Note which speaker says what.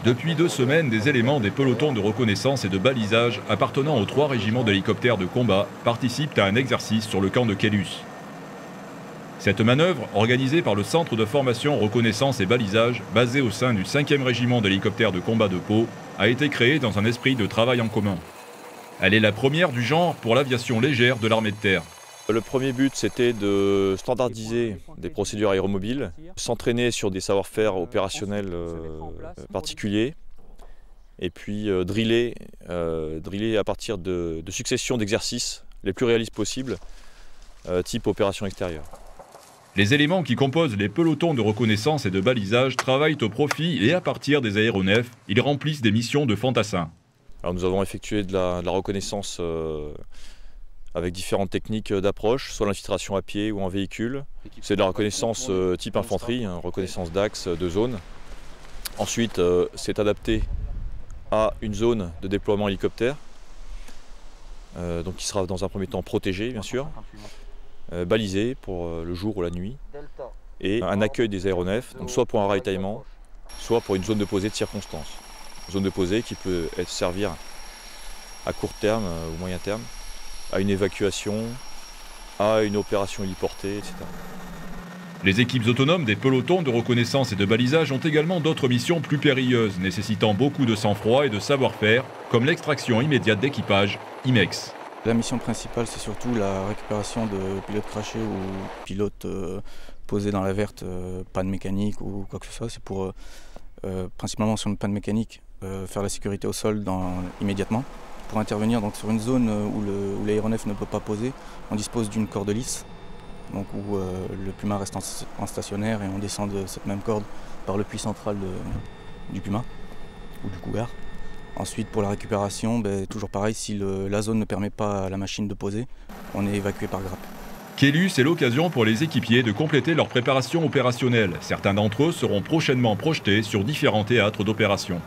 Speaker 1: Depuis 2 semaines, des éléments des pelotons de reconnaissance et de balisage appartenant aux 3 régiments d'hélicoptères de combat participent à un exercice sur le camp de Kélus. Cette manœuvre, organisée par le Centre de formation reconnaissance et balisage, basé au sein du 5e régiment d'hélicoptères de combat de Pau, a été créée dans un esprit de travail en commun. Elle est la première du genre pour l'aviation légère de l'armée de terre.
Speaker 2: Le premier but, c'était de standardiser des procédures aéromobiles, s'entraîner sur des savoir-faire opérationnels particuliers, et puis driller à partir de successions d'exercices les plus réalistes possibles, type opération extérieure.
Speaker 1: Les éléments qui composent les pelotons de reconnaissance et de balisage travaillent au profit et à partir des aéronefs. Ils remplissent des missions de fantassins.
Speaker 2: Alors nous avons effectué de la reconnaissance avec différentes techniques d'approche, soit l'infiltration à pied ou en véhicule. C'est de la reconnaissance type infanterie, reconnaissance d'axe, de zone. Ensuite, c'est adapté à une zone de déploiement hélicoptère, donc qui sera dans un premier temps protégé, bien sûr, balisé pour le jour ou la nuit, et un accueil des aéronefs, donc soit pour un ravitaillement, soit pour une zone de posée de circonstance. Une zone de posée qui peut servir à court terme ou moyen terme, à une évacuation, à une opération héliportée, etc.
Speaker 1: Les équipes autonomes des pelotons de reconnaissance et de balisage ont également d'autres missions plus périlleuses, nécessitant beaucoup de sang-froid et de savoir-faire, comme l'extraction immédiate d'équipage, IMEX.
Speaker 3: La mission principale, c'est surtout la récupération de pilotes crachés ou pilotes posés dans la verte, panne mécanique ou quoi que ce soit. C'est pour, principalement sur une panne mécanique, faire la sécurité au sol immédiatement. Pour intervenir donc, sur une zone où l'aéronef ne peut pas poser, on dispose d'une corde lisse, donc où le Puma reste en stationnaire et on descend de cette même corde par le puits central du Puma ou du Cougar. Ensuite, pour la récupération, toujours pareil, si la zone ne permet pas à la machine de poser, on est évacué par grappe.
Speaker 1: Kélus est l'occasion pour les équipiers de compléter leur préparation opérationnelle. Certains d'entre eux seront prochainement projetés sur différents théâtres d'opération.